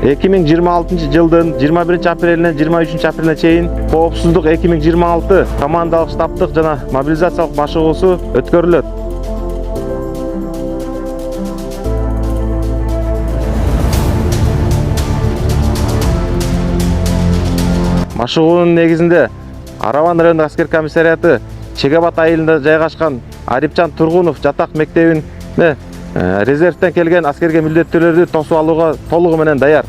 2026 жылдын 21 апрелинен 23 апрелине чейин КООПСУЗДУК 2026 командалык штабтык жана мобилизациялык машыгуусу өткөрүлөт. Машыгуунун негизинде Араван райондук Аскер комиссариаты Чегабат айылында жайгашкан Арипчан Тургунов жатак мектебине резервден келген аскерге милдеттүүлөрдү тосуп алууга толугу менен даяр.